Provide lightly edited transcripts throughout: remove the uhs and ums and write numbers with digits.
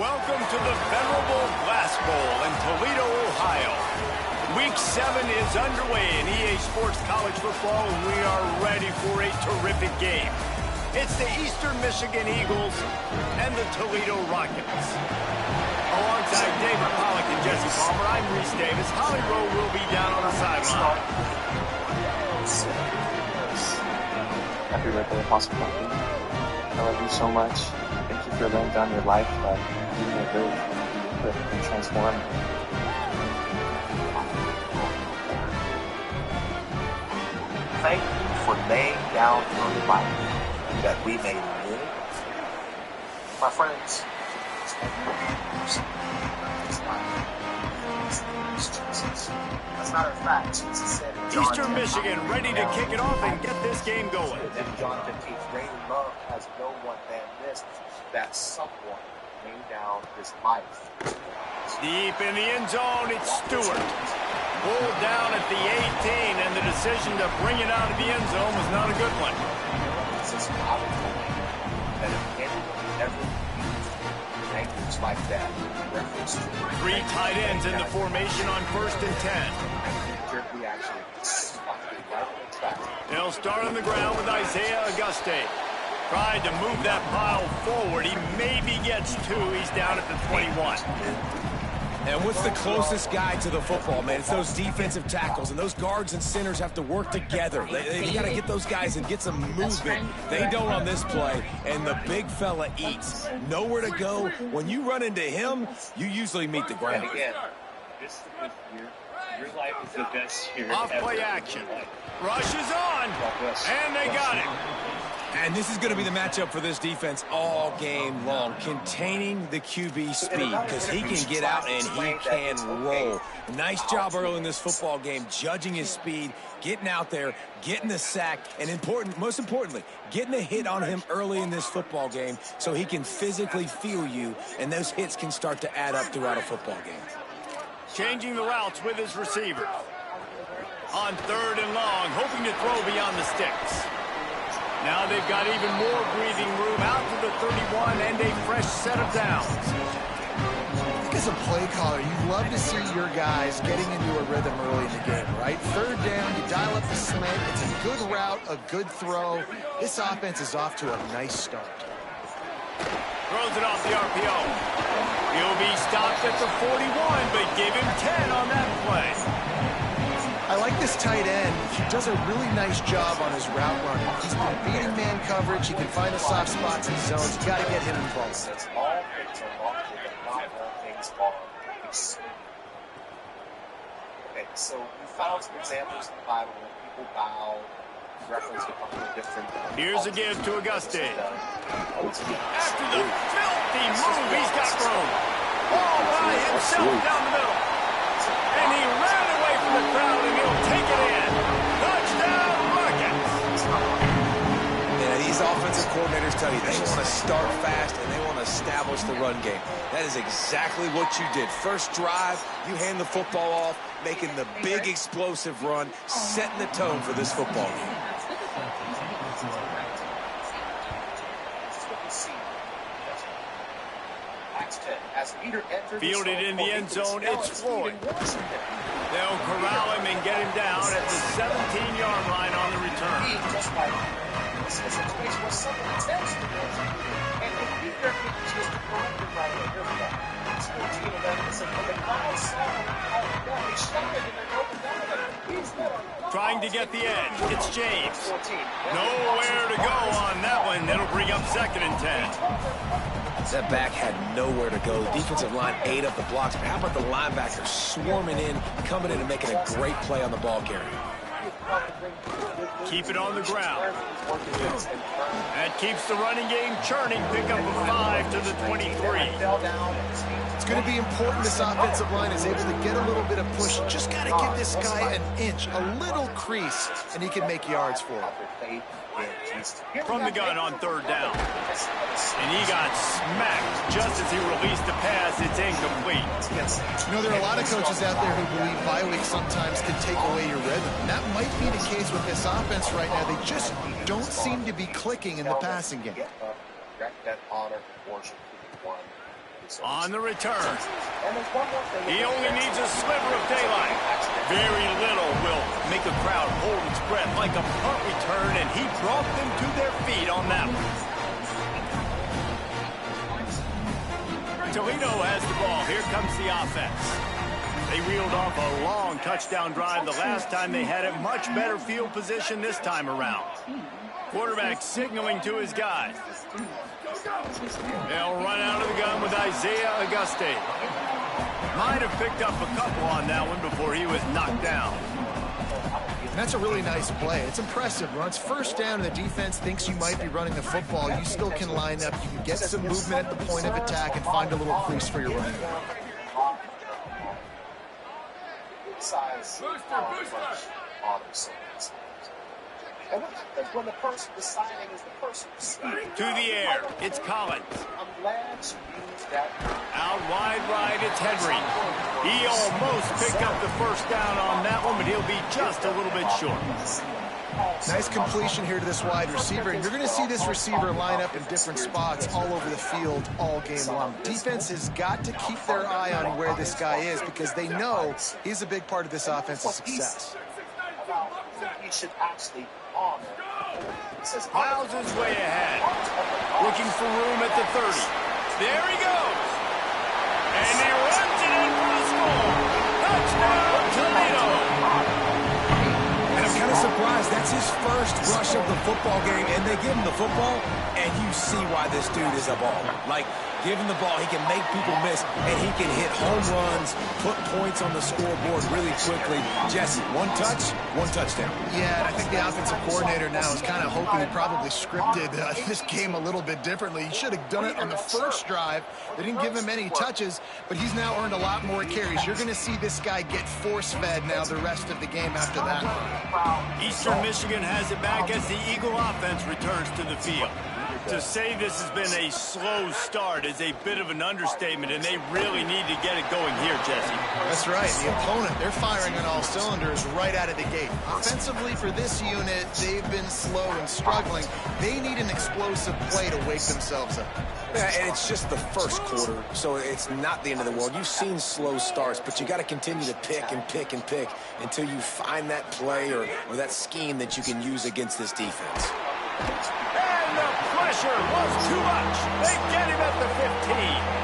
Welcome to the venerable Glass Bowl in Toledo, Ohio. Week 7 is underway in EA Sports College Football, and we are ready for a terrific game. It's the Eastern Michigan Eagles and the Toledo Rockets. Alongside David Pollack and Jesse Palmer, I'm Reese Davis. Holly Rowe will be down on the sideline. Happy birthday, Apostle Pumpkin. I love you so much. Thank you for laying down your life by being a good and transform. Thank you for laying down your life that we may live. My friends, as a matter of fact, Jesus said in John Eastern Michigan ready to kick it off and get this game going. In John 15, great love has no one than this, that someone laid down his life. Deep in the end zone, it's Stewart. Pulled down at the 18, and the decision to bring it out of the end zone was not a good one. Jesus that if anyone ever used language like that, reference to 3 tight ends in the formation on 1st and 10. we actually right on track. They'll start on the ground with Isaiah Auguste. Tried to move that pile forward. He maybe gets 2. He's down at the 21. And what's the closest guy to the football, man? It's those defensive tackles, and those guards and centers have to work together. They got to get those guys and get some movement. They don't on this play, and the big fella eats. Nowhere to go. When you run into him, you usually meet the ground. And again, this is the year. Your life is the best year Off ever. play action. Rush is on, and they got it. And this is going to be the matchup for this defense all game long, containing the QB speed, because he can get out and he can roll. Nice job early in this football game, judging his speed, getting out there, getting the sack, and most importantly, getting a hit on him early in this football game so he can physically feel you, and those hits can start to add up throughout a football game. Changing the routes with his receiver. On 3rd and long, hoping to throw beyond the sticks. Now they've got even more breathing room out to the 31 and a fresh set of downs. I think as a play caller, you love to see your guys getting into a rhythm early in the game, right? 3rd down, you dial up the slant. It's a good route, a good throw. This offense is off to a nice start. Throws it off the RPO. He'll be stopped at the 41, but give him 10 on that play. I like this tight end. He does a really nice job on his route running. He's been beating man coverage. He can find the soft spots in zones. You got to get him involved. That's all things are lawful, but not all things are excellent. Okay, so we found some examples in the Bible where people bow, reference a couple of different. Here's a give to Auguste. After the filthy move, he's got room. Ball by himself down the middle. And he ran away from the crowd, and he'll take it in. Touchdown, Rockets. Yeah, these offensive coordinators tell you they want to start fast and they want to establish the run game. That is exactly what you did. First drive, you hand the football off, making the big explosive run, setting the tone for this football game. Fielded in the end zone, it's Floyd. They'll corral him and get him down at the 17-yard line on the return. Trying to get the edge. It's James. Nowhere to go on that one. That'll bring up 2nd and 10. That back had nowhere to go. The defensive line ate up the blocks, but how about the linebackers swarming in, coming in and making a great play on the ball carrier? Keep it on the ground. That keeps the running game churning. Pick up a 5 to the 23. It's going to be important this offensive line is able to get a little bit of push. Just got to give this guy an inch, a little crease, and he can make yards for it. From the gun on 3rd down. And he got smacked just as he released the pass. It's incomplete. You know, there are a lot of coaches out there who believe bye week sometimes can take away your rhythm. And that might be the case with this offense right now. They just don't seem to be clicking in the passing game. On the return. He only needs a sliver of daylight. Very little will make a crowd hold its breath like a punt return, and he brought them to their feet on that one. Toledo has the ball. Here comes the offense. They reeled off a long touchdown drive the last time they had it. Much better field position this time around. Quarterback signaling to his guys. They'll run out of the gun with Isaiah Auguste. Might have picked up a couple on that one before he was knocked down. That's a really nice play. It's impressive. When it's first down and the defense thinks you might be running the football, you still can line up. You can get some movement at the point of attack and find a little crease for your running back. When the person deciding is the person to the air, it's Collins. I'm glad you used that. Out wide right, it's Henry. He almost picked up the first down on that one, but he'll be just a little bit short. Nice completion here to this wide receiver, and you're going to see this receiver line up in different spots all over the field all game long. Defense has got to keep their eye on where this guy is because they know he's a big part of this offense's success. He should actually honor. Miles is way ahead. Looking for room at the 30. There he goes. And he runs it in for the score. Touchdown, Toledo. And I'm kind of surprised. That's his first rush of the football game, and they give him the football, and you see why this dude is a baller. Like, give him the ball, he can make people miss, and he can hit home runs, put points on the scoreboard really quickly. Jesse, one touch, one touchdown. Yeah, and I think the offensive coordinator now is kind of hoping he probably scripted this game a little bit differently. He should have done it on the first drive. They didn't give him any touches, but he's now earned a lot more carries. You're going to see this guy get force-fed now the rest of the game after that. Eastern Michigan has it back as the Eagle offense returns to the field. To say this has been a slow start is a bit of an understatement, and they really need to get it going here, Jesse. That's right. The opponent, they're firing on all cylinders right out of the gate. Offensively for this unit, they've been slow and struggling. They need an explosive play to wake themselves up. Yeah, and it's just the first quarter, so it's not the end of the world. You've seen slow starts, but you got to continue to pick and pick and pick until you find that play or that scheme that you can use against this defense. And the pressure was too much. They get him at the 15.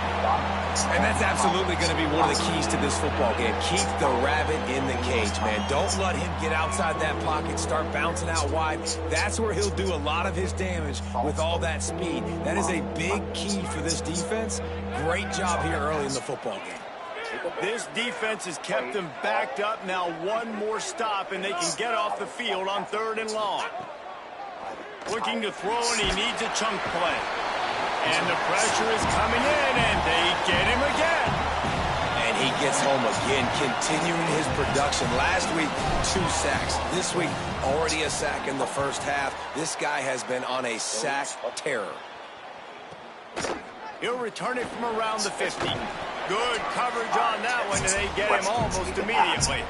And that's absolutely going to be one of the keys to this football game. Keep the rabbit in the cage, man. Don't let him get outside that pocket, start bouncing out wide. That's where he'll do a lot of his damage with all that speed. That is a big key for this defense. Great job here early in the football game. This defense has kept them backed up. Now one more stop, and they can get off the field on 3rd and long. Looking to throw, and he needs a chunk play. And the pressure is coming in, and they get him again. And he gets home again, continuing his production. Last week, 2 sacks. This week, already a sack in the first half. This guy has been on a sack terror. He'll return it from around the 50. Good coverage on that one, and they get him almost immediately.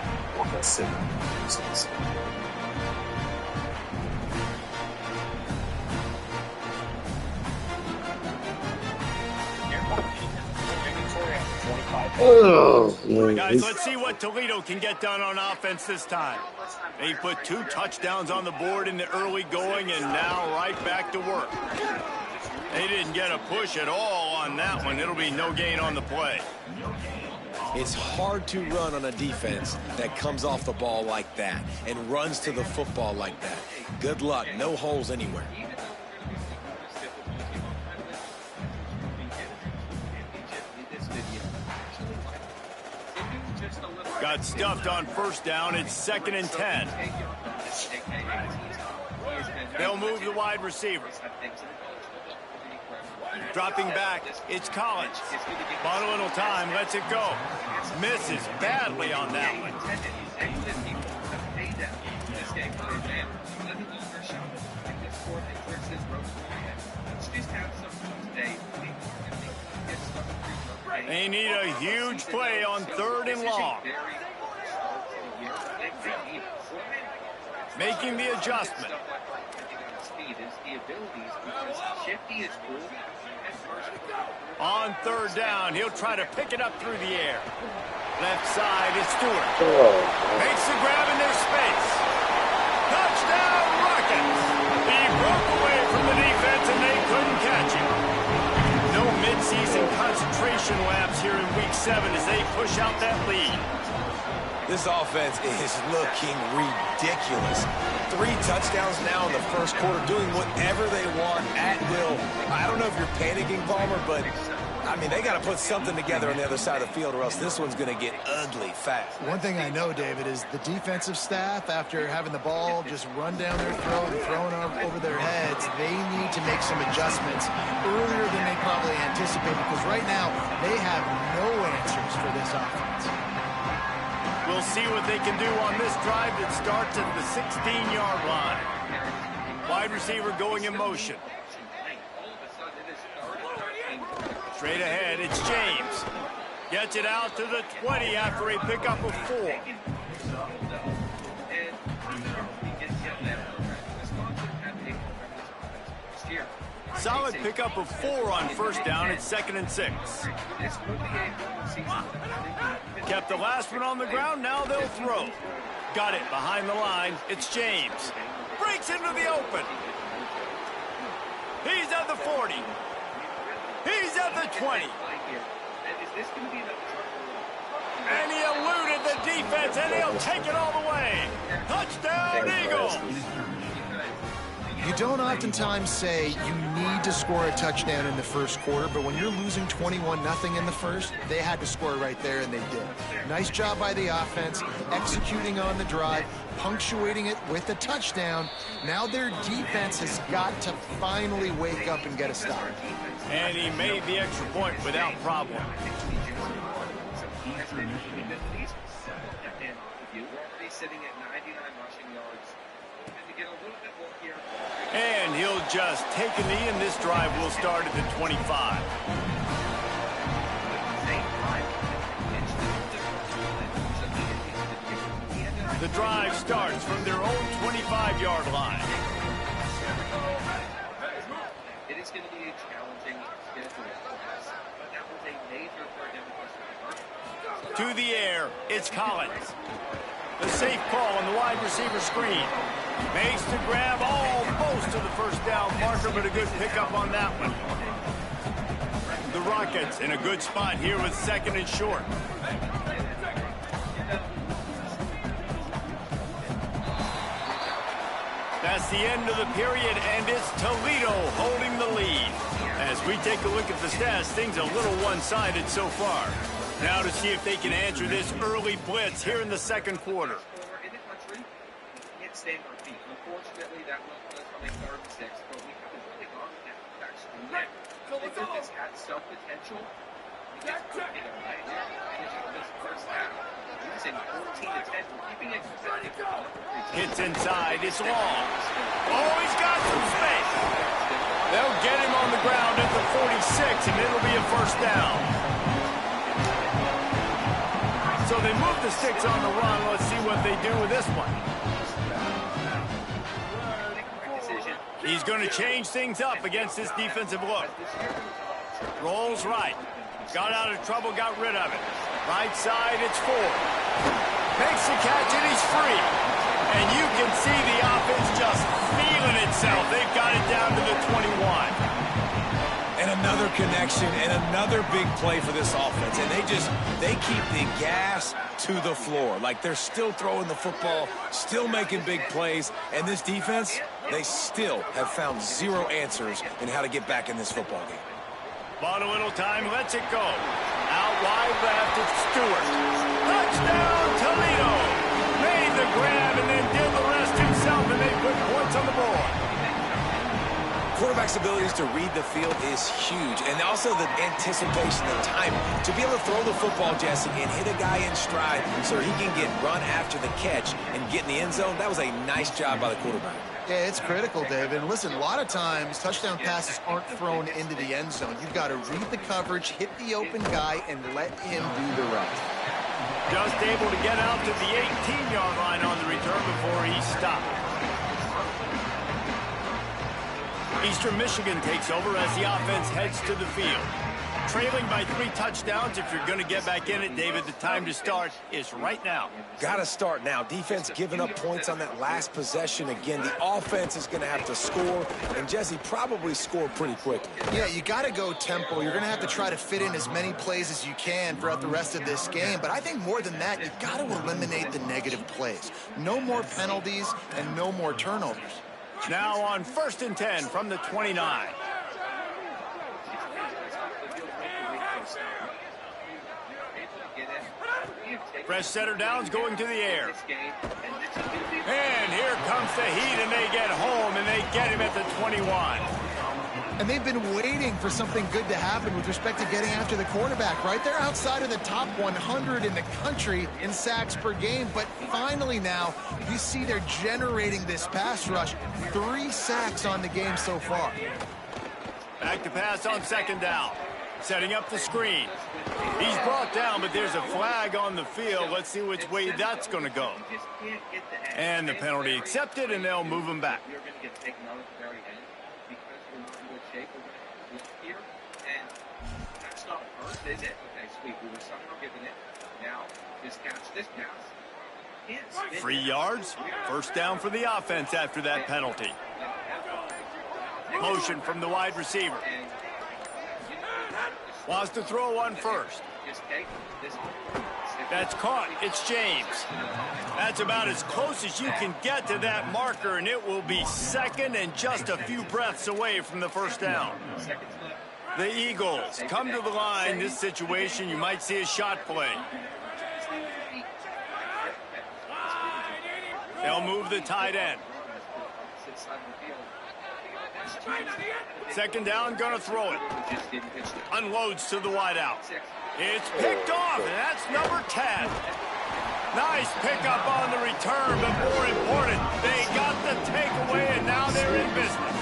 Guys, let's see what Toledo can get done on offense this time. They put 2 touchdowns on the board in the early going, and now right back to work. They didn't get a push at all on that one. It'll be no gain on the play. It's hard to run on a defense that comes off the ball like that and runs to the football like that. Good luck. No holes anywhere. Got stuffed on first down. It's 2nd and 10. They'll move the wide receiver. Dropping back, it's Collins. Bought a little time, lets it go. Misses badly on that one. They need a huge play on 3rd and long. Making the adjustment. On third down, he'll try to pick it up through the air. Left side is Stewart. Makes the grab in their space. Touchdown, Rockets! He broke away from the defense and they couldn't catch him. No midseason concentration laps here in Week 7 as they push out that lead. This offense is looking ridiculous. 3 touchdowns now in the first quarter, doing whatever they want at will. I don't know if you're panicking, Palmer, but, I mean, they got to put something together on the other side of the field or else this one's going to get ugly fast. One thing I know, David, is the defensive staff, after having the ball just run down their throat and thrown over their heads, they need to make some adjustments earlier than they probably anticipated because right now they have no answers for this offense. We'll see what they can do on this drive that starts at the 16-yard line. Wide receiver going in motion. Straight ahead, it's James. Gets it out to the 20 after a pickup of 4. Solid pickup of 4 on first down. It's 2nd and 6. Kept the last one on the ground. Now they'll throw. Got it behind the line. It's James. Breaks into the open. He's at the 40. He's at the 20. And he eluded the defense, and he'll take it all the way. Touchdown, Eagles. You don't oftentimes say you need to score a touchdown in the first quarter, but when you're losing 21-0 in the first, they had to score right there, and they did. Nice job by the offense, executing on the drive, punctuating it with a touchdown. Now their defense has got to finally wake up and get a stop. And he made the extra point without problem. And he'll just take a knee, and this drive will start at the 25. The drive starts from their own 25-yard line. It is going to be a challenging schedule, but that was a major for them. To the air, it's Collins. The safe call on the wide receiver screen. Makes the grab almost to the first down marker, but a good pickup on that one. The Rockets in a good spot here with 2nd and short. That's the end of the period, and it's Toledo holding the lead. As we take a look at the stats, things a little one-sided so far. Now to see if they can answer this early blitz here in the second quarter. Unfortunately, that was from a 3rd and 6, but we haven't really gone with that actually yet. I think that this had some potential. Hits inside, it's long. Oh, he's got some space. They'll get him on the ground at the 46, and it'll be a first down. So they move the sticks on the run. Let's see what they do with this one. He's going to change things up against this defensive look. Rolls right. Got out of trouble, got rid of it. Right side, it's Ford. Makes the catch, and he's free. And you can see the offense just feeling itself. They've got it down to the 21. And another connection and another big play for this offense. And they keep the gas to the floor. Like they're still throwing the football, still making big plays. And this defense, they still have found 0 answers in how to get back in this football game. Bought a little time, lets it go. Out wide left, it's Stewart. Touchdown, Toledo! Made the grab and then did the rest himself, and they put points on the board. Quarterback's abilities to read the field is huge, and also the anticipation, the timing. To be able to throw the football, Jesse, and hit a guy in stride so he can get run after the catch and get in the end zone, that was a nice job by the quarterback. Yeah, it's critical, David. And listen, a lot of times touchdown passes aren't thrown into the end zone. You've got to read the coverage, hit the open guy, and let him do the rest. Just able to get out to the 18-yard line on the return before he stopped. Eastern Michigan takes over as the offense heads to the field. Trailing by 3 touchdowns. If you're going to get back in it, David, the time to start is right now. Got to start now. Defense giving up points on that last possession. Again, the offense is going to have to score, and Jesse probably scored pretty quickly. Yeah, you got to go tempo. You're going to have to try to fit in as many plays as you can throughout the rest of this game. But I think more than that, you've got to eliminate the negative plays. No more penalties and no more turnovers. Now on 1st and 10 from the 29. Fresh setter downs going to the air. And here comes the heat, and they get home, and they get him at the 21. And they've been waiting for something good to happen with respect to getting after the quarterback, right? They're outside of the top 100 in the country in sacks per game, but finally now you see they're generating this pass rush. 3 sacks on the game so far. Back to pass on 2nd down. Setting up the screen. He's brought down, but there's a flag on the field. Let's see which way that's going to go. And the penalty accepted, and they'll move him back. Free yards. 1st down for the offense after that penalty. Motion from the wide receiver. Wants to throw on 1st. That's caught. It's James. That's about as close as you can get to that marker, and it will be 2nd and just a few breaths away from the 1st down. The Eagles come to the line. This situation, you might see a shot play. They'll move the tight end. 2nd down, gonna throw it. Unloads to the wideout. It's picked off, and that's number 10. Nice pickup on the return, but more important, they got the takeaway, and now they're in business.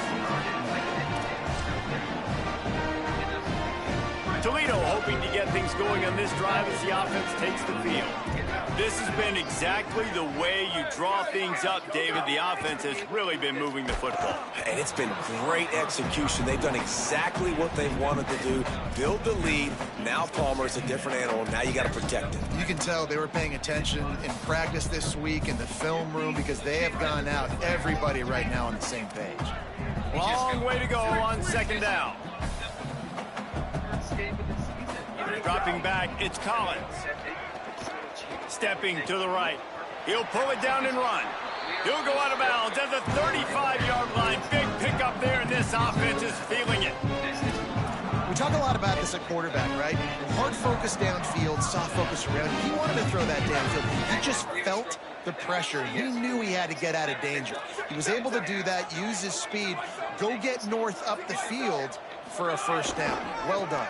Toledo hoping to get things going on this drive as the offense takes the field. This has been exactly the way you draw things up, David. The offense has really been moving the football. And it's been great execution. They've done exactly what they wanted to do. Build the lead. Now Palmer's a different animal. Now you got to protect it. You can tell they were paying attention in practice this week in the film room because they have gone out, everybody right now on the same page. Long way to go on 2nd down. Dropping back, it's Collins. Stepping to the right. He'll pull it down and run. He'll go out of bounds at the 35-yard line. Big pickup there, and this offense is feeling it. We talk a lot about this at quarterback, right? Hard focus downfield, soft focus around. He wanted to throw that downfield. He just felt the pressure. He knew he had to get out of danger. He was able to do that, use his speed, go get north up the field for a 1st down. Well done.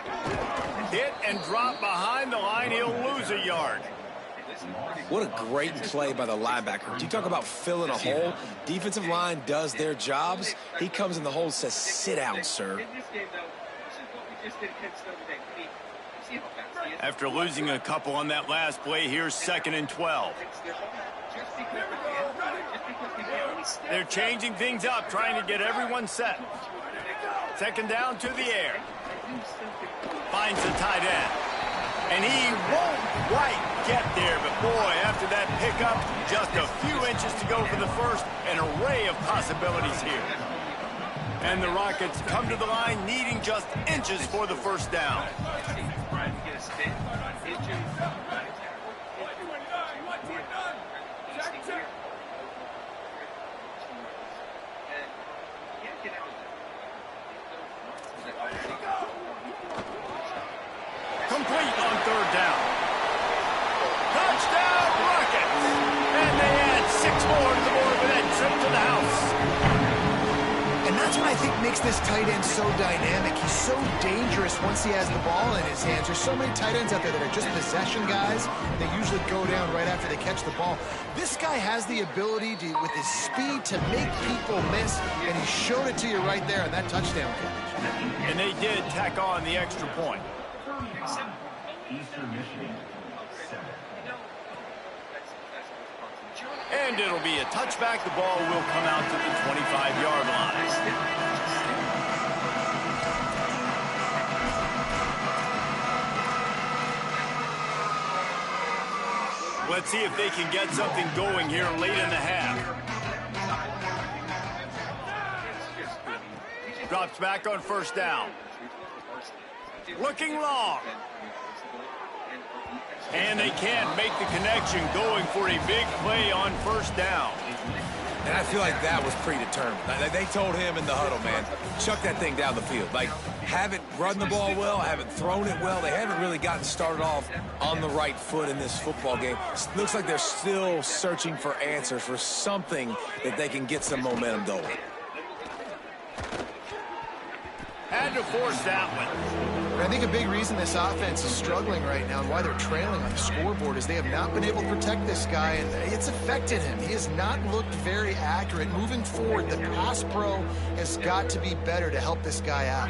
Hit and drop behind the line. He'll lose a yard. What a great play by the linebacker. You talk about filling a hole. Defensive line does their jobs. He comes in the hole and says, sit down, sir. After losing a couple on that last play, here's 2nd and 12. They're changing things up, trying to get everyone set. 2nd down to the air. Finds the tight end. And he won't quite get there, but boy, after that pickup, just a few inches to go for the 1st. An array of possibilities here. And the Rockets come to the line needing just inches for the 1st down. Complete on 3rd down. Touchdown, Rockets! And they add 6 more to the board with that trip to the house. And that's what I think makes this tight end so dynamic. He's so dangerous once he has the ball in his hands. There's so many tight ends out there that are just possession guys. They usually go down right after they catch the ball. This guy has the ability to, with his speed, to make people miss, and he showed it to you right there on that touchdown catch. And they did tack on the extra point. And it'll be a touchback. The ball will come out to the 25-yard line. Let's see if they can get something going here late in the half. Drops back on first down. Looking long. And they can't make the connection, going for a big play on first down. And I feel like that was predetermined. They told him in the huddle, man, chuck that thing down the field. Like, haven't run the ball well, haven't thrown it well. They haven't really gotten started off on the right foot in this football game. Looks like they're still searching for answers, for something that they can get some momentum going. Had to force that one. I think a big reason this offense is struggling right now and why they're trailing on the scoreboard is they have not been able to protect this guy, and it's affected him. He has not looked very accurate. Moving forward, the pass pro has got to be better to help this guy out.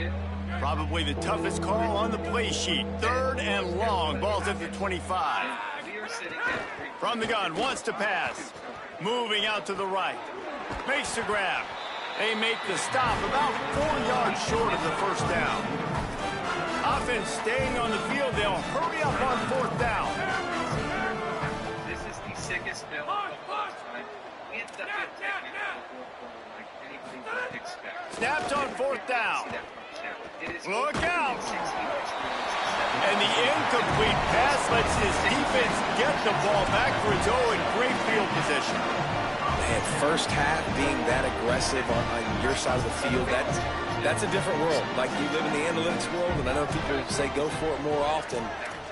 Probably the toughest call on the play sheet. 3rd and long. Ball's at the 25. From the gun, wants to pass. Moving out to the right. Makes the grab. They make the stop about 4 yards short of the first down. Offense staying on the field. They'll hurry up on 4th down. This is the sickest film of all time. We end up like anybody would expect. Snapped on 4th down. Look out. And the incomplete pass lets his defense get the ball back for its own great field position. Man, first half being that aggressive on your side of the field, that's a different world. Like, you live in the analytics world, and I know people say go for it more often.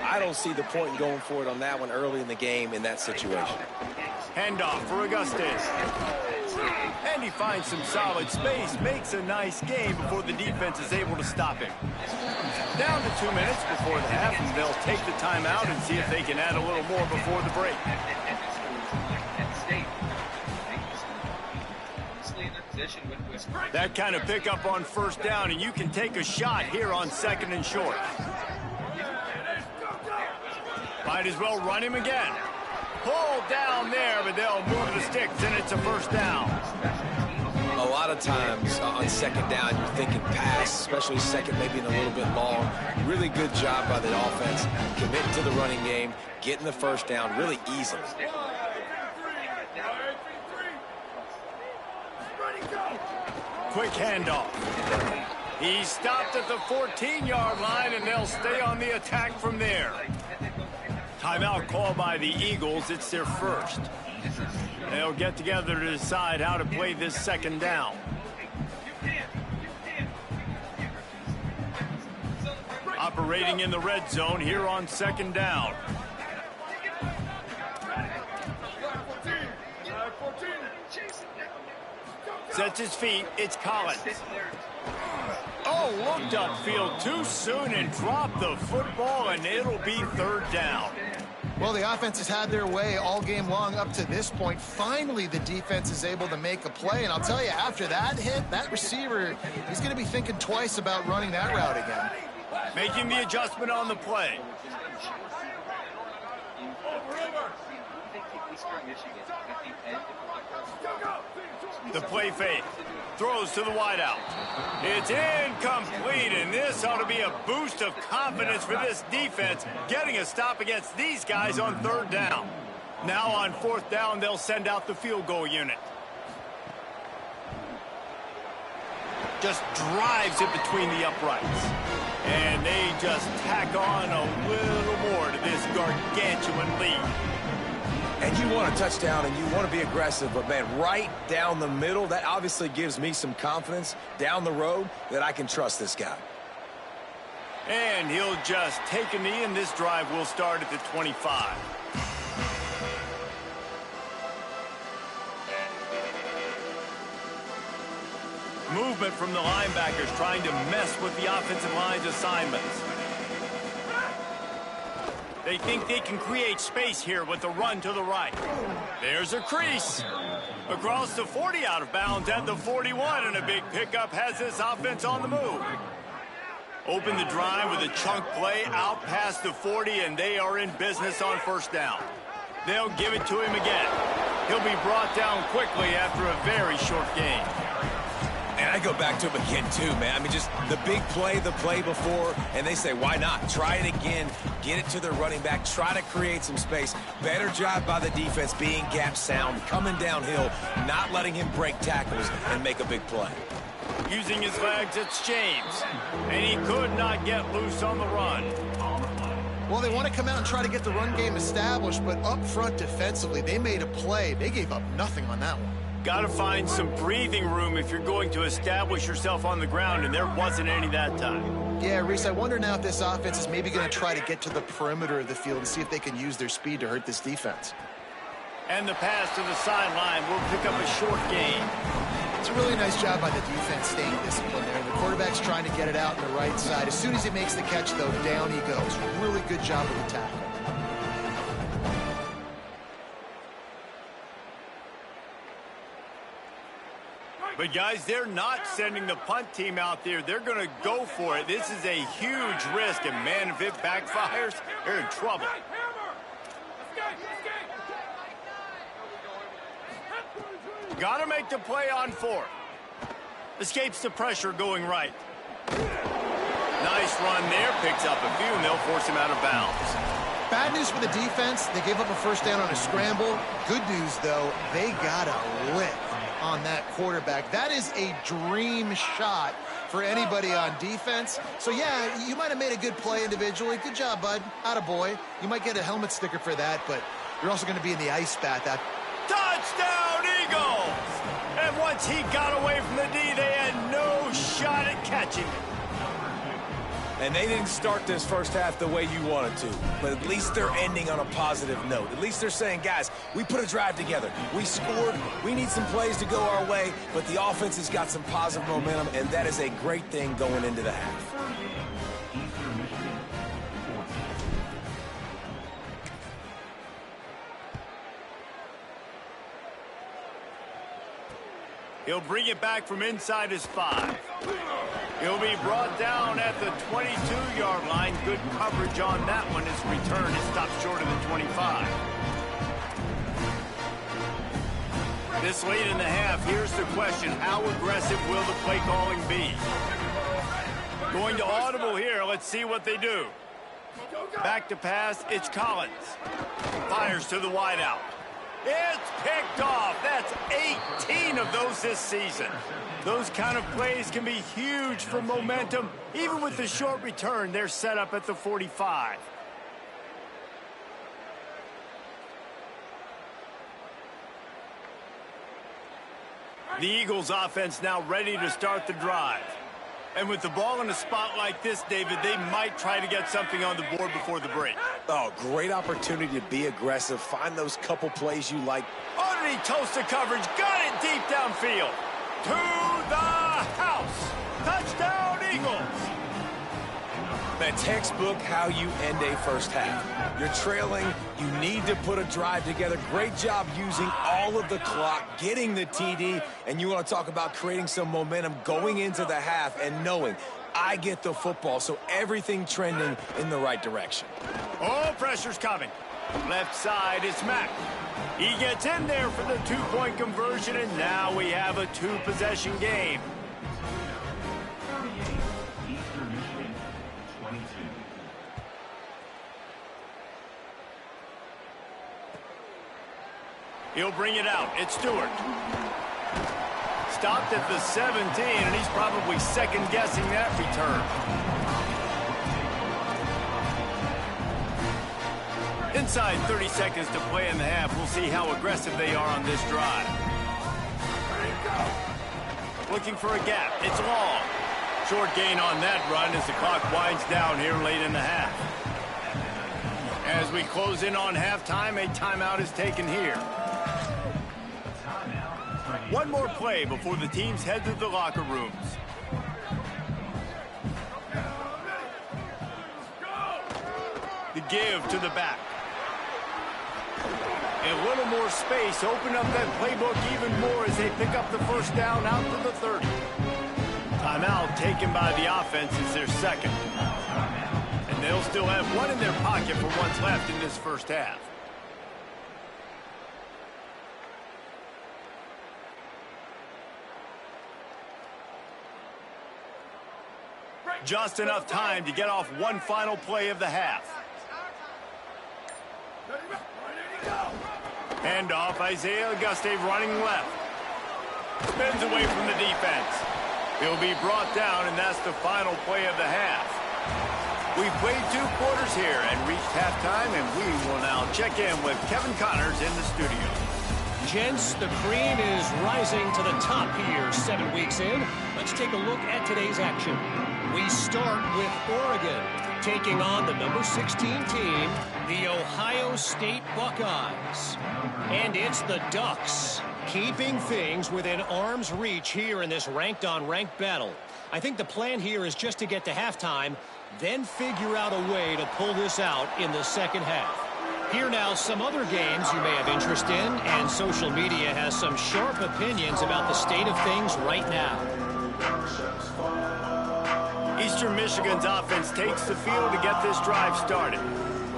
I don't see the point in going for it on that one early in the game in that situation. Handoff for Augustus. And he finds some solid space, makes a nice game before the defense is able to stop him. Down to 2 minutes before the half, and they'll take the timeout and see if they can add a little more before the break. That kind of pickup on first down, and you can take a shot here on 2nd and short. Might as well run him again. Pull down there, but they'll move the sticks, and it's a first down. A lot of times on 2nd down, you're thinking pass, especially 2nd, maybe in a little bit long. Really good job by the offense, committing to the running game, getting the first down really easily. Quick handoff. He stopped at the 14-yard line, and they'll stay on the attack from there. Timeout called by the Eagles. It's their first. They'll get together to decide how to play this 2nd down. Operating in the red zone here on 2nd down. Sets his feet. It's Collins. Oh, looked upfield too soon and dropped the football, and it'll be 3rd down. Well, the offense has had their way all game long up to this point. Finally, the defense is able to make a play, and I'll tell you, after that hit, that receiver, he's going to be thinking twice about running that route again. Making the adjustment on the play. The play fake. Throws to the wideout. It's incomplete, and this ought to be a boost of confidence for this defense, getting a stop against these guys on 3rd down. Now on 4th down, they'll send out the field goal unit. Just drives it between the uprights. And they just tack on a little more to this gargantuan lead. And you want a touchdown, and you want to be aggressive, but, man, right down the middle, that obviously gives me some confidence down the road that I can trust this guy. And he'll just take a knee, and this drive will start at the 25. Movement from the linebackers trying to mess with the offensive line's assignments. They think they can create space here with the run to the right. There's a crease. Across the 40, out of bounds at the 41, and a big pickup has this offense on the move. Open the drive with a chunk play out past the 40, and they are in business on 1st down. They'll give it to him again. He'll be brought down quickly after a very short game. And I go back to him again, too, man. I mean, just the big play, the play before, and they say, why not? Try it again, get it to their running back, try to create some space. Better job by the defense being gap sound, coming downhill, not letting him break tackles and make a big play. Using his legs, it's James. And he could not get loose on the run. Well, they want to come out and try to get the run game established, but up front defensively, they made a play. They gave up nothing on that one. Got to find some breathing room if you're going to establish yourself on the ground, and there wasn't any that time. Yeah, Reese, I wonder now if this offense is maybe going to try to get to the perimeter of the field and see if they can use their speed to hurt this defense. And the pass to the sideline will pick up a short gain. It's a really nice job by the defense staying disciplined there. The quarterback's trying to get it out on the right side. As soon as he makes the catch, though, down he goes. Really good job with the tackle. But, guys, they're not sending the punt team out there. They're going to go for it. This is a huge risk, and, man, if it backfires, they're in trouble. Got to make the play on 4. Escapes the pressure going right. Nice run there. Picks up a few, and they'll force him out of bounds. Bad news for the defense. They gave up a first down on a scramble. Good news, though, they got a lick on that quarterback. That is a dream shot for anybody on defense. So, yeah, you might have made a good play individually. Good job, bud. Attaboy. You might get a helmet sticker for that, but you're also going to be in the ice bath. That Touchdown, Eagles! And once he got away from the D, they had no shot at catching him. And they didn't start this first half the way you wanted to, but at least they're ending on a positive note. At least they're saying, guys, we put a drive together. We scored. We need some plays to go our way, but the offense has got some positive momentum, and that is a great thing going into the half. He'll bring it back from inside his 5. He'll be brought down at the 22-yard line. Good coverage on that one. His return is stopped short of the 25. This late in the half, here's the question. How aggressive will the play calling be? Going to audible here. Let's see what they do. Back to pass. It's Collins. Fires to the wideout. It's picked off. That's 18 of those this season. Those kind of plays can be huge for momentum. Even with the short return, they're set up at the 45. The Eagles offense now ready to start the drive. And with the ball in a spot like this, David, they might try to get something on the board before the break. Oh, great opportunity to be aggressive. Find those couple plays you like. Underneath toasted coverage. Got it deep downfield. To the house. Touchdown, Eagles. The textbook how you end a first half. You're trailing. You need to put a drive together. Great job using all of the clock, getting the TD, and you want to talk about creating some momentum going into the half and knowing I get the football, so everything trending in the right direction. Oh, pressure's coming. Left side, it's Mack. He gets in there for the two-point conversion, and now we have a two-possession game. He'll bring it out. It's Stewart. Stopped at the 17, and he's probably second-guessing that return. Inside 30 seconds to play in the half. We'll see how aggressive they are on this drive. Looking for a gap. It's long. Short gain on that run as the clock winds down here late in the half. As we close in on halftime, a timeout is taken here. One more play before the teams head to the locker rooms. The give to the back. A little more space. Open up that playbook even more as they pick up the first down out to the 30. Timeout taken by the offense is their second. And they'll still have one in their pocket for what's left in this first half. Just enough time to get off one final play of the half. Hand off, Isaiah Auguste running left. Spins away from the defense. He'll be brought down, and that's the final play of the half. We've played 2 quarters here and reached halftime, and we will now check in with Kevin Connors in the studio. Gents, the cream is rising to the top here 7 weeks in. Let's take a look at today's action. We start with Oregon taking on the number 16 team, the Ohio State Buckeyes. And it's the Ducks keeping things within arm's reach here in this ranked-on-ranked battle. I think the plan here is just to get to halftime, then figure out a way to pull this out in the second half. Here now some other games you may have interest in, and social media has some sharp opinions about the state of things right now. Eastern Michigan's offense takes the field to get this drive started.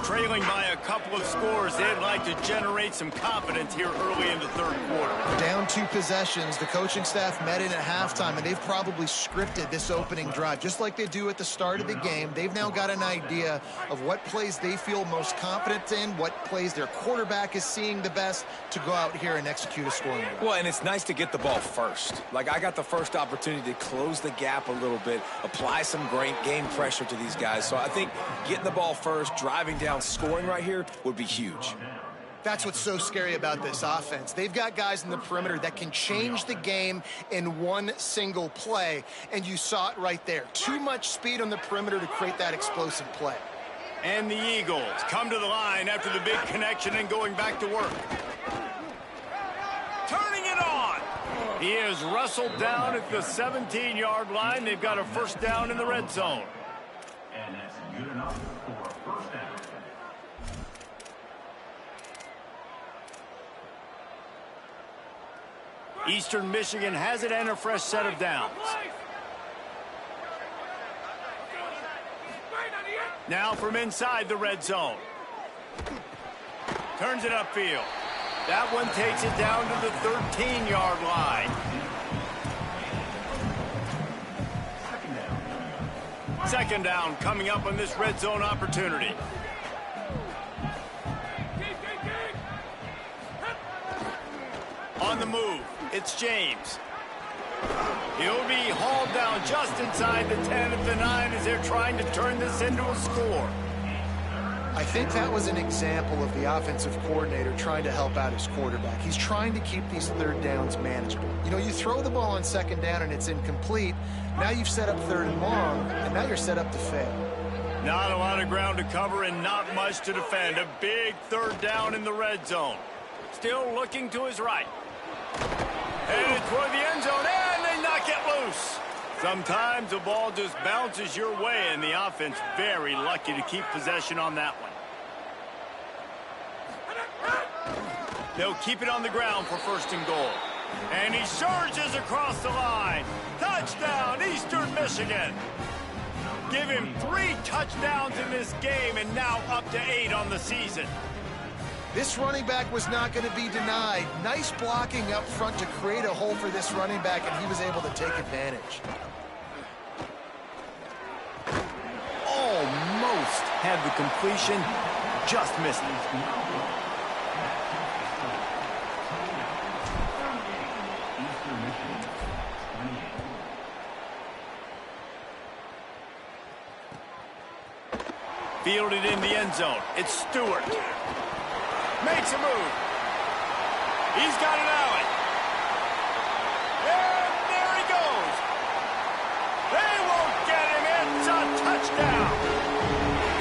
Trailing by a couple of scores, they'd like to generate some confidence here early in the third quarter. Down 2 possessions, the coaching staff met in at halftime, and they've probably scripted this opening drive. Just like they do at the start of the game, they've now got an idea of what plays they feel most confident in, what plays their quarterback is seeing the best to go out here and execute a scoring. Well, and it's nice to get the ball first. Like, I got the first opportunity to close the gap a little bit, apply some great game pressure to these guys. So I think getting the ball first, driving down, scoring right here would be huge. That's what's so scary about this offense. They've got guys in the perimeter that can change the game in one single play, and you saw it right there. Too much speed on the perimeter to create that explosive play. And the Eagles come to the line after the big connection and going back to work. Turning it on. He is wrestled down at the 17-yard line. They've got a first down in the red zone. And that's good enough for a first down. Eastern Michigan has it and a fresh set of downs. Now from inside the red zone. Turns it upfield. That one takes it down to the 13-yard line. Second down coming up on this red zone opportunity. On the move, it's James. He'll be hauled down just inside the 10 at the 9 as they're trying to turn this into a score. I think that was an example of the offensive coordinator trying to help out his quarterback. He's trying to keep these third downs manageable. You know, you throw the ball on second down and it's incomplete. Now you've set up third and long, and now you're set up to fail. Not a lot of ground to cover and not much to defend. A big third down in the red zone. Still looking to his right. Headed toward the end zone, and they knock it loose. Sometimes the ball just bounces your way, and the offense very lucky to keep possession on that one. They'll keep it on the ground for first and goal. And he surges across the line. Touchdown, Eastern Michigan. Give him 3 touchdowns in this game, and now up to 8 on the season. This running back was not going to be denied. Nice blocking up front to create a hole for this running back, and he was able to take advantage. Almost had the completion, just missed it. Fielded in the end zone. It's Stewart. Makes a move. He's got an alley. And there he goes. They won't get him. It's a touchdown.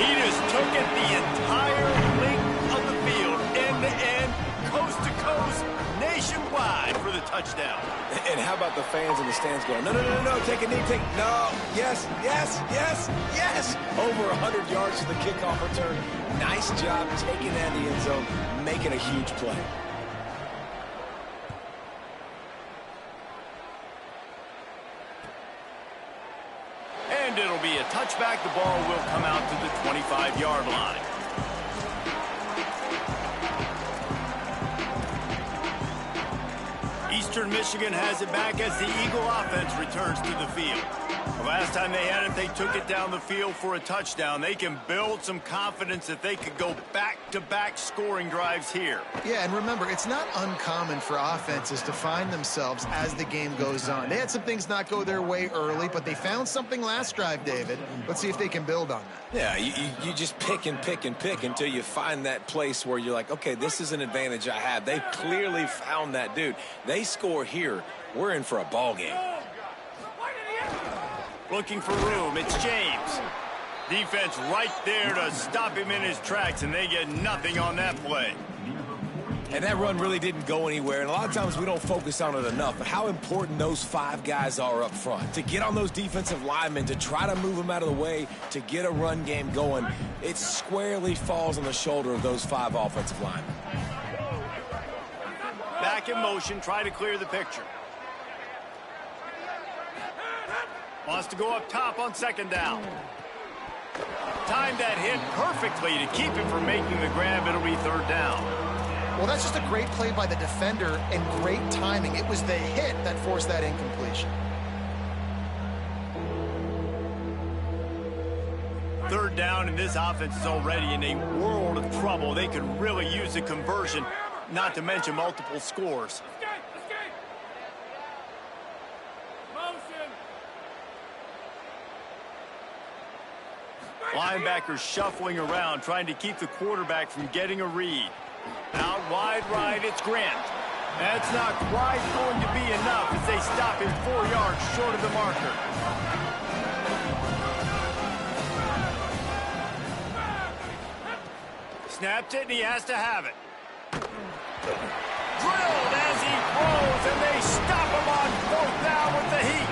He just took it the entire length of the field, end to end, coast to coast, nationwide for the touchdown. And how about the fans in the stands going, no, no, no, no, take a knee, no, yes, yes, yes, yes. Over 100 yards to the kickoff return. Nice job taking that in the end zone, making a huge play. And it'll be a touchback. The ball will come out to the 25-yard line. Eastern Michigan has it back as the Eagle offense returns to the field. The last time they had it, they took it down the field for a touchdown. They can build some confidence that they could go back-to-back scoring drives here. Yeah, and remember, it's not uncommon for offenses to find themselves as the game goes on. They had some things not go their way early, but they found something last drive, David. Let's see if they can build on that. Yeah, you just pick and pick and pick until you find that place where you're like, okay, this is an advantage I have. They clearly found that, dude. They score here. We're in for a ball game. Looking for room. It's James. Defense right there to stop him in his tracks, and they get nothing on that play. And that run really didn't go anywhere, and a lot of times we don't focus on it enough, but how important those 5 guys are up front. To get on those defensive linemen, to try to move them out of the way, to get a run game going, it squarely falls on the shoulder of those 5 offensive linemen. Back in motion, try to clear the picture. Wants to go up top on second down. Timed that hit perfectly to keep him from making the grab. It'll be third down. Well, that's just a great play by the defender and great timing. It was the hit that forced that incompletion. Third down, and this offense is already in a world of trouble. They could really use a conversion, not to mention multiple scores. Linebackers shuffling around, trying to keep the quarterback from getting a read. Out wide right, it's Grant. That's not quite going to be enough as they stop him 4 yards short of the marker. Snapped it, and he has to have it. Drilled as he throws, and they stop him on fourth down with the heat.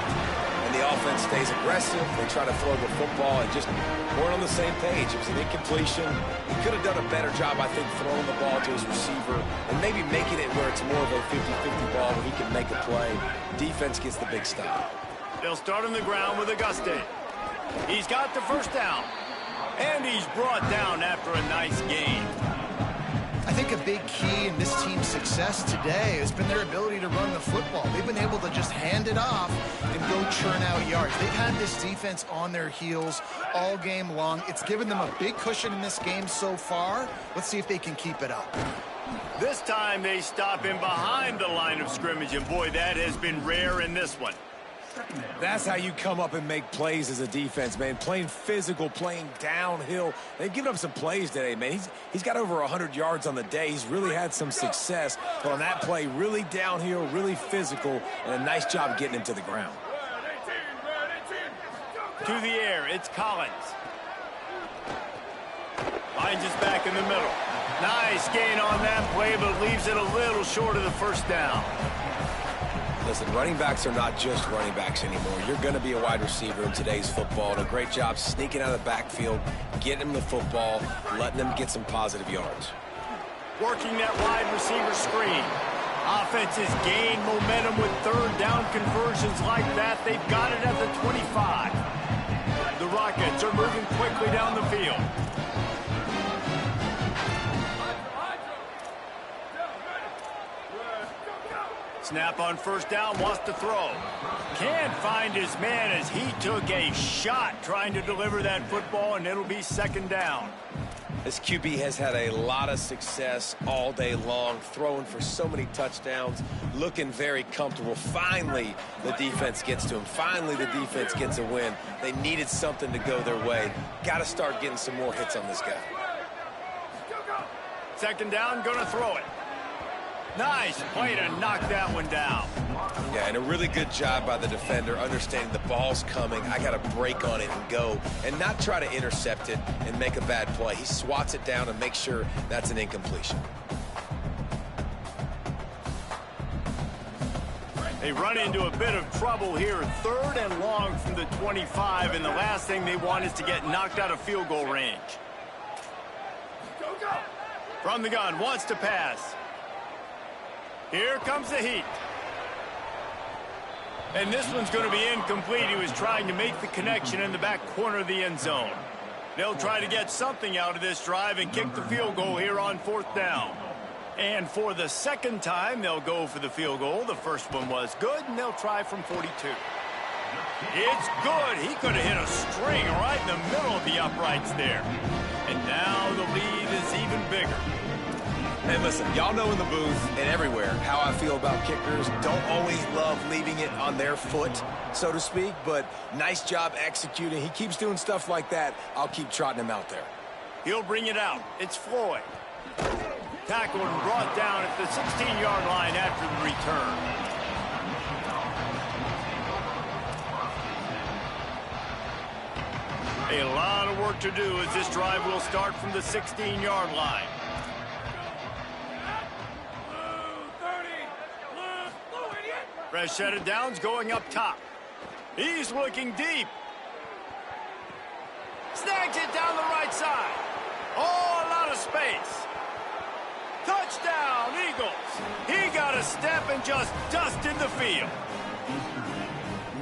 And the offense stays aggressive. They try to throw the football and just weren't on the same page. It was an incompletion. He could have done a better job, I think, throwing the ball to his receiver and maybe making it where it's more of a 50-50 ball where he can make a play. Defense gets the big stop. They'll start on the ground with Auguste. He's got the first down. And he's brought down after a nice gain. I think a big key in this team's success today has been their ability to run the football. They've been able to just hand it off and go churn out yards. They've had this defense on their heels all game long. It's given them a big cushion in this game so far. Let's see if they can keep it up. This time they stop him behind the line of scrimmage, and boy, that has been rare in this one. That's how you come up and make plays as a defense, man. Playing physical, playing downhill. They've given up some plays today, man. He's got over 100 yards on the day. He's really had some success. But on that play, really downhill, really physical, and a nice job getting him to the ground. To the air, it's Collins. Finds his back in the middle. Nice gain on that play, but leaves it a little short of the first down. Listen, running backs are not just running backs anymore. You're going to be a wide receiver in today's football. And a great job sneaking out of the backfield, getting them the football, letting them get some positive yards. Working that wide receiver screen. Offenses gain momentum with third down conversions like that. They've got it at the 25. The Rockets are moving quickly down the field. Snap on first down, wants to throw. Can't find his man as he took a shot trying to deliver that football, and it'll be second down. This QB has had a lot of success all day long, throwing for so many touchdowns, looking very comfortable. Finally, the defense gets to him. Finally, the defense gets a win. They needed something to go their way. Got to start getting some more hits on this guy. Second down, gonna throw it. Nice play to knock that one down. Yeah, and a really good job by the defender, understanding the ball's coming. I got to break on it and go, and not try to intercept it and make a bad play. He swats it down and makes sure that's an incompletion. They run into a bit of trouble here. Third and long from the 25, and the last thing they want is to get knocked out of field goal range. From the gun, wants to pass. Here comes the heat. And this one's going to be incomplete. He was trying to make the connection in the back corner of the end zone. They'll try to get something out of this drive and kick the field goal here on fourth down. And for the second time, they'll go for the field goal. The first one was good, and they'll try from 42. It's good. He could have hit a string right in the middle of the uprights there. And now the lead is even bigger. And listen, y'all know in the booth and everywhere how I feel about kickers. Don't always love leaving it on their foot, so to speak, but nice job executing. He keeps doing stuff like that. I'll keep trotting him out there. He'll bring it out. It's Floyd. Tackled and brought down at the 16-yard line after the return. A lot of work to do as this drive will start from the 16-yard line. Fresh set of downs going up top. He's looking deep. Snags it down the right side. Oh, a lot of space. Touchdown, Eagles. He got a step and just dusted the field.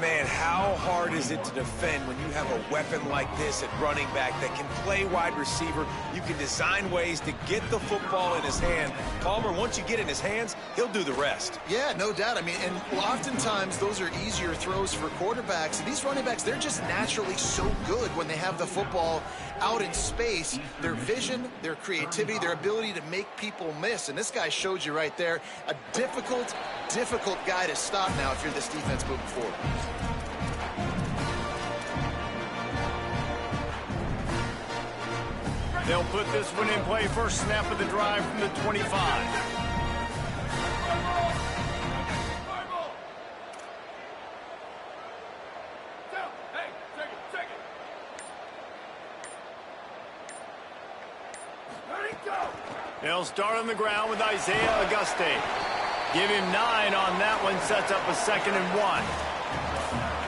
Man, how hard is it to defend when you have a weapon like this at running back that can play wide receiver? You can design ways to get the football in his hand. Palmer, once you get it in his hands, he'll do the rest. Yeah, no doubt. I mean, and oftentimes those are easier throws for quarterbacks. And these running backs, they're just naturally so good when they have the football out in space. Their vision, their creativity, their ability to make people miss. And this guy showed you right there, a difficult guy to stop now if you're this defense moving forward. They'll put this one in play. First snap of the drive from the 25. They'll start on the ground with Isaiah Auguste. Give him 9 on that one. Sets up a 2nd and 1.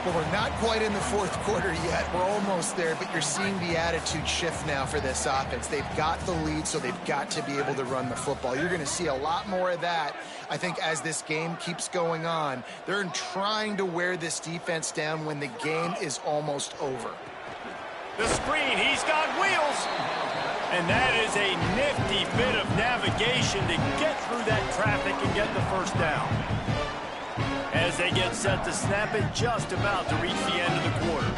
Well, we're not quite in the fourth quarter yet. We're almost there, but you're seeing the attitude shift now for this offense. They've got the lead, so they've got to be able to run the football. You're going to see a lot more of that, I think, as this game keeps going on. They're trying to wear this defense down when the game is almost over. The screen, he's got wheels. And that is a nifty bit of navigation to get through that traffic and get the first down. As they get set to snap it, just about to reach the end of the quarter.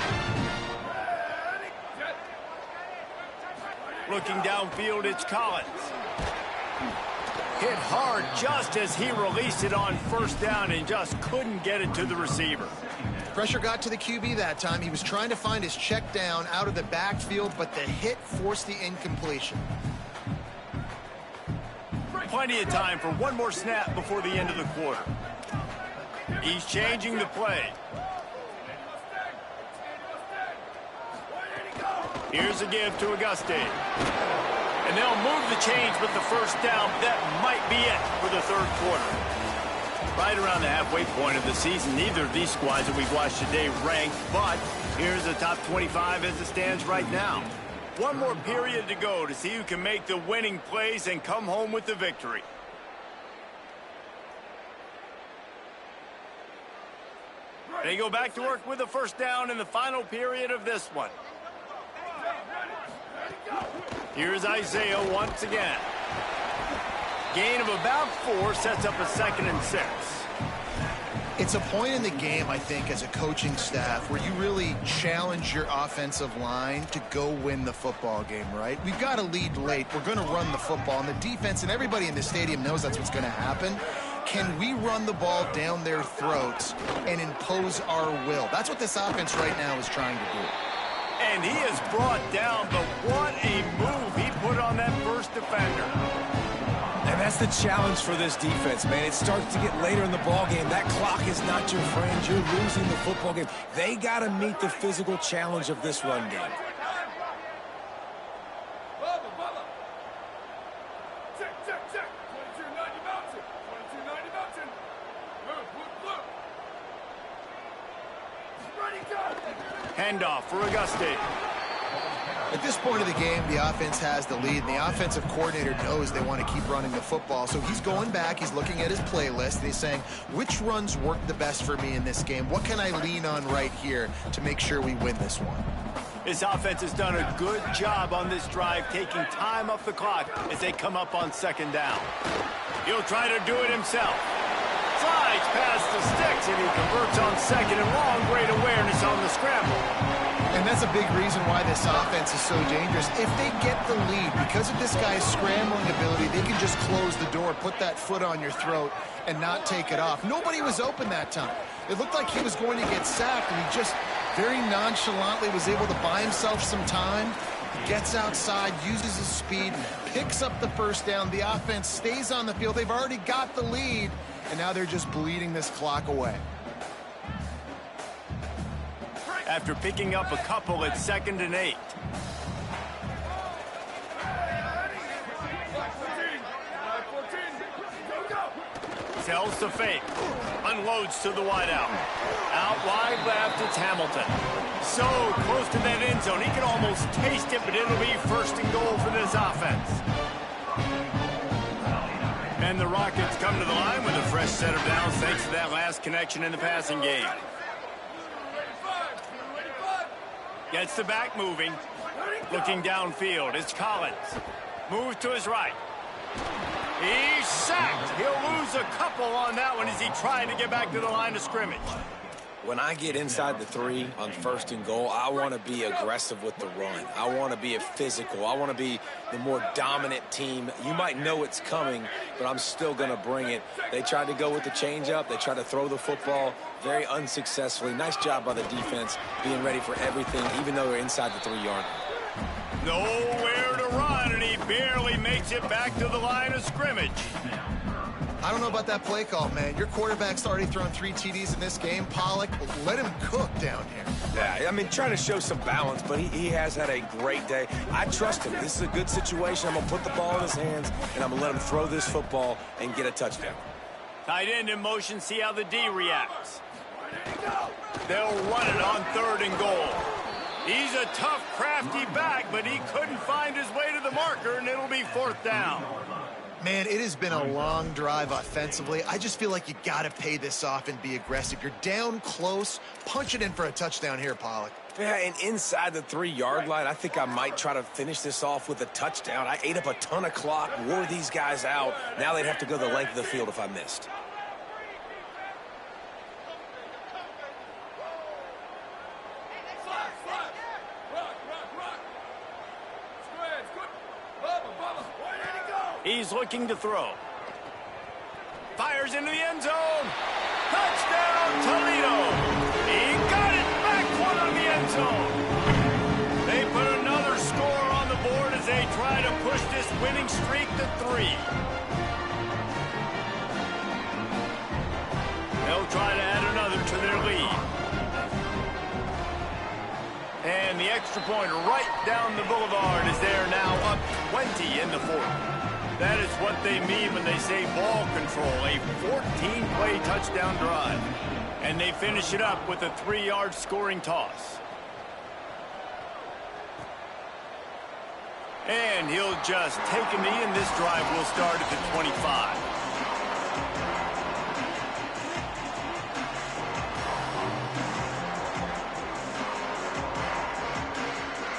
Looking downfield, it's Collins. Hit hard just as he released it on first down and just couldn't get it to the receiver. Pressure got to the QB that time. He was trying to find his check down out of the backfield, but the hit forced the incompletion. Plenty of time for one more snap before the end of the quarter. He's changing the play. Here's a give to Auguste. And they'll move the chains with the first down. That might be it for the third quarter. Right around the halfway point of the season, neither of these squads that we've watched today ranked, but here's the top 25 as it stands right now. One more period to go to see who can make the winning plays and come home with the victory. They go back to work with the first down in the final period of this one. Here's Isaiah once again. Gain of about 4 sets up a 2nd and 6. It's a point in the game, I think, as a coaching staff where you really challenge your offensive line to go win the football game, right? We've got a lead late. We're going to run the football, and the defense and everybody in the stadium knows that's what's going to happen. Can we run the ball down their throats and impose our will? That's what this offense right now is trying to do. And he is brought down, but what a move he put on that first defender. And that's the challenge for this defense, man. It starts to get later in the ball game. That clock is not your friend. You're losing the football game. They got to meet the physical challenge of this run game. Handoff for Auguste. At this point of the game, the offense has the lead, and the offensive coordinator knows they want to keep running the football. So he's going back, he's looking at his playlist, and he's saying, which runs work the best for me in this game? What can I lean on right here to make sure we win this one? This offense has done a good job on this drive, taking time off the clock as they come up on 2nd down. He'll try to do it himself. Slides past the sticks, and he converts on second and long. Great awareness on the scramble. And that's a big reason why this offense is so dangerous. If they get the lead, because of this guy's scrambling ability, they can just close the door, put that foot on your throat, and not take it off. Nobody was open that time. It looked like he was going to get sacked, and he just very nonchalantly was able to buy himself some time. He gets outside, uses his speed, picks up the first down. The offense stays on the field. They've already got the lead, and now they're just bleeding this clock away. After picking up a couple at 2nd and 8. Tells the fake. Unloads to the wideout. Out wide left, it's Hamilton. So close to that end zone. He can almost taste it, but it'll be 1st and goal for this offense. And the Rockets come to the line with a fresh set of downs thanks to that last connection in the passing game. Gets the back moving. Looking downfield. It's Collins. Moves to his right. He's sacked. He'll lose a couple on that one as he tried to get back to the line of scrimmage. When I get inside the 3 on 1st and goal, I want to be aggressive with the run. I want to be a physical. I want to be the more dominant team. You might know it's coming, but I'm still going to bring it. They tried to go with the changeup. They tried to throw the football very unsuccessfully. Nice job by the defense being ready for everything, even though they're inside the 3-yard. Nowhere to run, and he barely makes it back to the line of scrimmage. I don't know about that play call, man. Your quarterback's already thrown 3 TDs in this game. Pollock, let him cook down here. Yeah, I mean, trying to show some balance, but he has had a great day. I trust him. This is a good situation. I'm going to put the ball in his hands, and I'm going to let him throw this football and get a touchdown. Tight end in motion, see how the D reacts. They'll run it on 3rd and goal. He's a tough, crafty back, but he couldn't find his way to the marker, and it'll be 4th down. Man, it has been a long drive offensively. I just feel like you got to pay this off and be aggressive. You're down close. Punch it in for a touchdown here, Pollock. Yeah, and inside the 3-yard line, I think I might try to finish this off with a touchdown. I ate up a ton of clock, wore these guys out. Now they'd have to go the length of the field if I missed. He's looking to throw. Fires into the end zone. Touchdown, Toledo. He got it back one on the end zone. They put another score on the board as they try to push this winning streak to 3. They'll try to add another to their lead. And the extra point right down the boulevard is there now up 20 in the 4th. That is what they mean when they say ball control, a 14-play touchdown drive. And they finish it up with a 3-yard scoring toss. And he'll just take a knee, and this drive will start at the 25.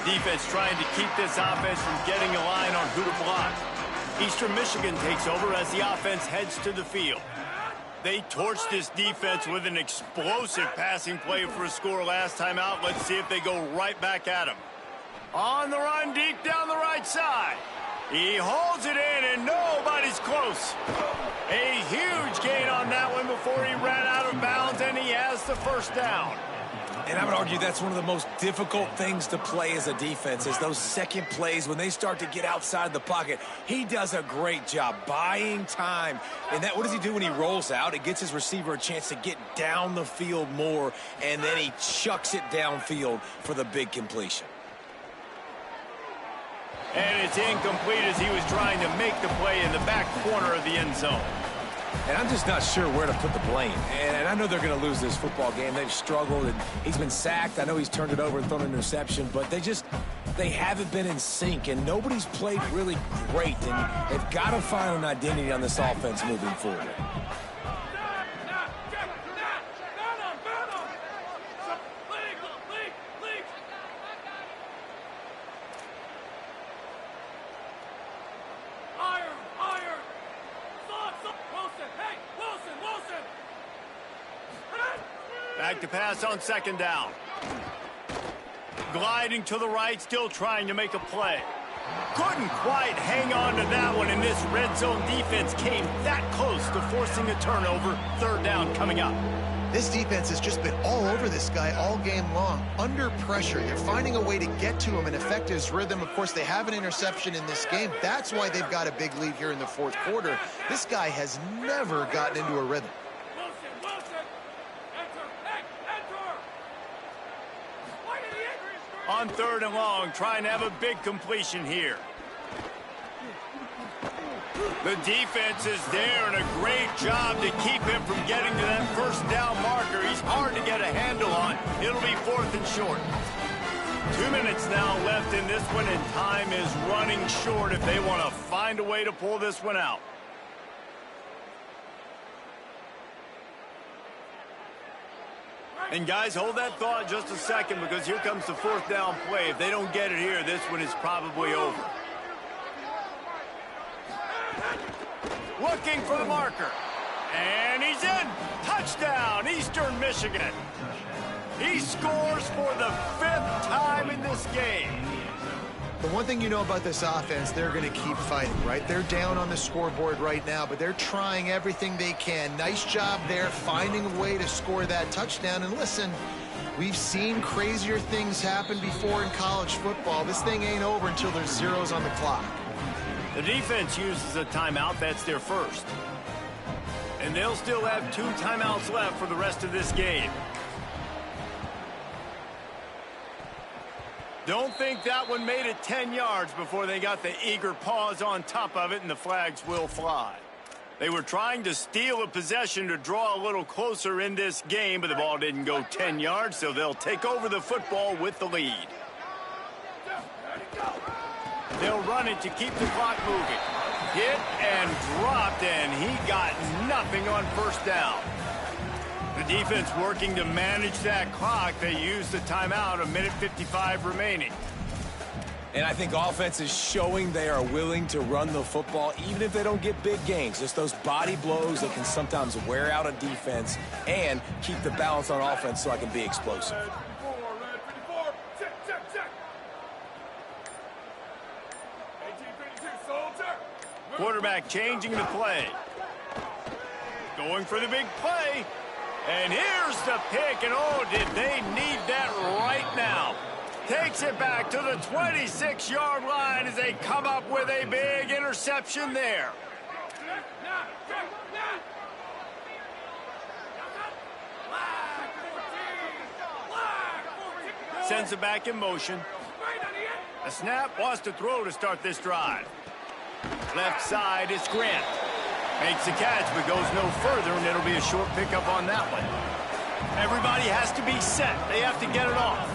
Defense trying to keep this offense from getting a line on who to block. Eastern Michigan takes over as the offense heads to the field. They torched this defense with an explosive passing play for a score last time out. Let's see if they go right back at him. On the run, deep down the right side. He holds it in, and nobody's close. A huge gain on that one before he ran out of bounds, and he has the 1st down. And I would argue that's one of the most difficult things to play as a defense is those second plays when they start to get outside the pocket. He does a great job buying time. And what does he do when he rolls out? It gets his receiver a chance to get down the field more, and then he chucks it downfield for the big completion. And it's incomplete as he was trying to make the play in the back corner of the end zone. And I'm just not sure where to put the blame. And I know they're going to lose this football game. They've struggled, and he's been sacked. I know he's turned it over and thrown an interception, but they haven't been in sync, and nobody's played really great. And they've got to find an identity on this offense moving forward. Back to pass on second down. Gliding to the right, still trying to make a play. Couldn't quite hang on to that one, and this red zone defense came that close to forcing a turnover. Third down coming up. This defense has just been all over this guy all game long. Under pressure, they're finding a way to get to him and affect his rhythm. Of course, they have an interception in this game. That's why they've got a big lead here in the fourth quarter. This guy has never gotten into a rhythm. On third and long, trying to have a big completion here. The defense is there, and a great job to keep him from getting to that first down marker. He's hard to get a handle on. It'll be fourth and short. 2 minutes now left in this one, and time is running short if they want to find a way to pull this one out. And guys, hold that thought just a second, because here comes the fourth down play. If they don't get it here, this one is probably over. Looking for the marker. And he's in. Touchdown, Eastern Michigan. He scores for the 5th time in this game. The one thing you know about this offense, they're going to keep fighting, right? They're down on the scoreboard right now, but they're trying everything they can. Nice job there, finding a way to score that touchdown. And listen, we've seen crazier things happen before in college football. This thing ain't over until there's zeros on the clock. The defense uses a timeout. That's their first. And they'll still have 2 timeouts left for the rest of this game. Don't think that one made it 10 yards before they got the eager paws on top of it, and the flags will fly. They were trying to steal a possession to draw a little closer in this game, but the ball didn't go 10 yards, so they'll take over the football with the lead. They'll run it to keep the clock moving. Hit and dropped, and he got nothing on first down. The defense working to manage that clock. They use the timeout, 1:55 remaining. And I think offense is showing they are willing to run the football, even if they don't get big gains. Just those body blows that can sometimes wear out a defense and keep the balance on offense so I can be explosive. Quarterback changing the play. Going for the big play. And here's the pick, and oh, did they need that right now. Takes it back to the 26-yard line as they come up with a big interception there. Sends it back in motion. A snap, wants to throw to start this drive. Left side, it's Grant. Makes the catch, but goes no further, and it'll be a short pickup on that one. Everybody has to be set. They have to get it off.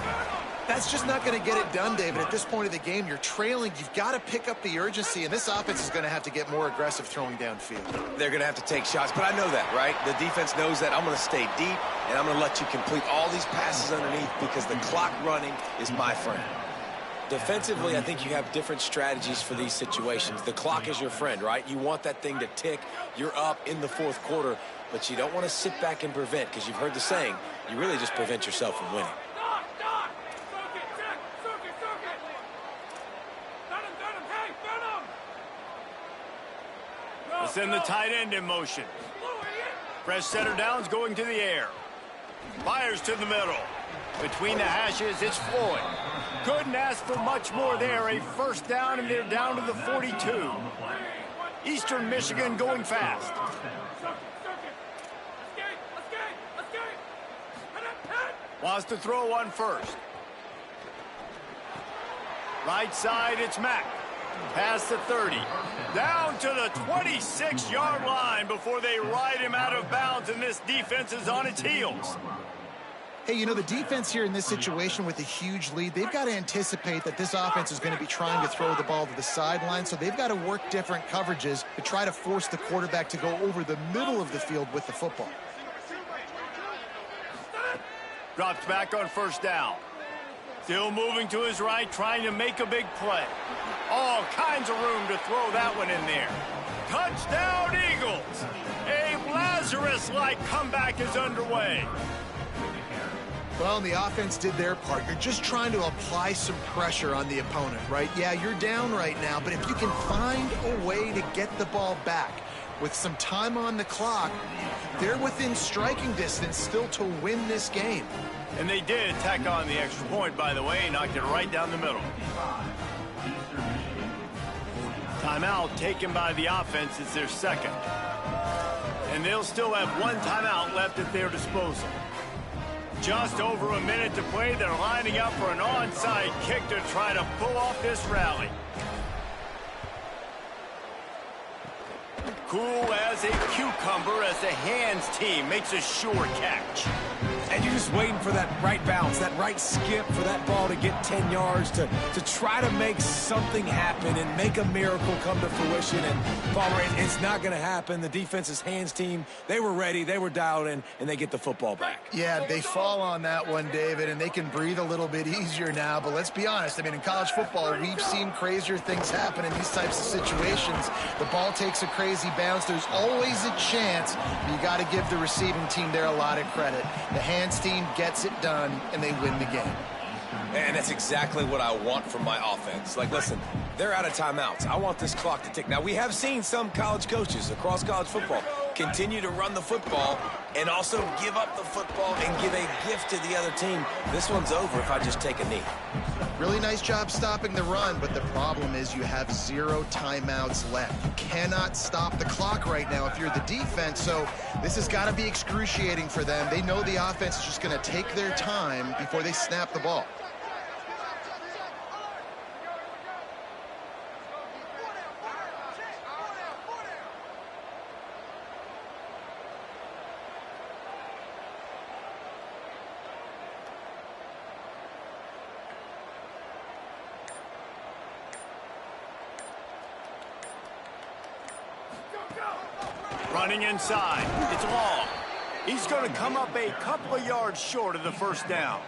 That's just not going to get it done, David. At this point of the game, you're trailing. You've got to pick up the urgency, and this offense is going to have to get more aggressive throwing downfield. They're going to have to take shots, but I know that, right? The defense knows that. I'm going to stay deep, and I'm going to let you complete all these passes underneath because the clock running is my friend. Defensively, I think you have different strategies for these situations. The clock is your friend, right? You want that thing to tick. You're up in the fourth quarter, but you don't want to sit back and prevent, because you've heard the saying, you really just prevent yourself from winning. We'll send the tight end in motion. Fresh setter downs going to the air. Fires to the middle. Between the hashes, it's Floyd. Couldn't ask for much more there. A first down, and they're down to the 42. Eastern Michigan going fast. Wants to throw one first. Right side, it's Mack. Past the 30. Down to the 26-yard line before they ride him out of bounds, and this defense is on its heels. Hey, you know, the defense here in this situation with a huge lead, they've got to anticipate that this offense is going to be trying to throw the ball to the sideline, so they've got to work different coverages to try to force the quarterback to go over the middle of the field with the football. Drops back on first down. Still moving to his right, trying to make a big play. All kinds of room to throw that one in there. Touchdown, Eagles! A Lazarus-like comeback is underway. Well, and the offense did their part. You're just trying to apply some pressure on the opponent, right? Yeah, you're down right now, but if you can find a way to get the ball back with some time on the clock, they're within striking distance still to win this game. And they did tack on the extra point, by the way, knocked it right down the middle. Timeout taken by the offense. It's their second. And they'll still have one timeout left at their disposal. Just over a minute to play. They're lining up for an onside kick to try to pull off this rally. Cool as a cucumber as the hands team makes a sure catch. And you're just waiting for that right bounce, that right skip for that ball to get 10 yards to try to make something happen and make a miracle come to fruition. And Palmer, it's not going to happen. The defense's hands team, they were ready, they were dialed in, and they get the football back. Yeah, they fall on that one, David, and they can breathe a little bit easier now. But let's be honest, I mean, in college football, we've seen crazier things happen in these types of situations. The ball takes a crazy bounce. There's always a chance. You got to give the receiving team there a lot of credit. The hands team gets it done, and they win the game. And that's exactly what I want from my offense. Like, listen, they're out of timeouts. I want this clock to tick. Now, we have seen some college coaches across college football continue to run the football and also give up the football and give a gift to the other team. This one's over if I just take a knee. Really nice job stopping the run, but the problem is you have 0 timeouts left. You cannot stop the clock right now if you're the defense, so this has got to be excruciating for them. They know the offense is just going to take their time before they snap the ball. Running inside. It's long. He's going to come up a couple of yards short of the first down.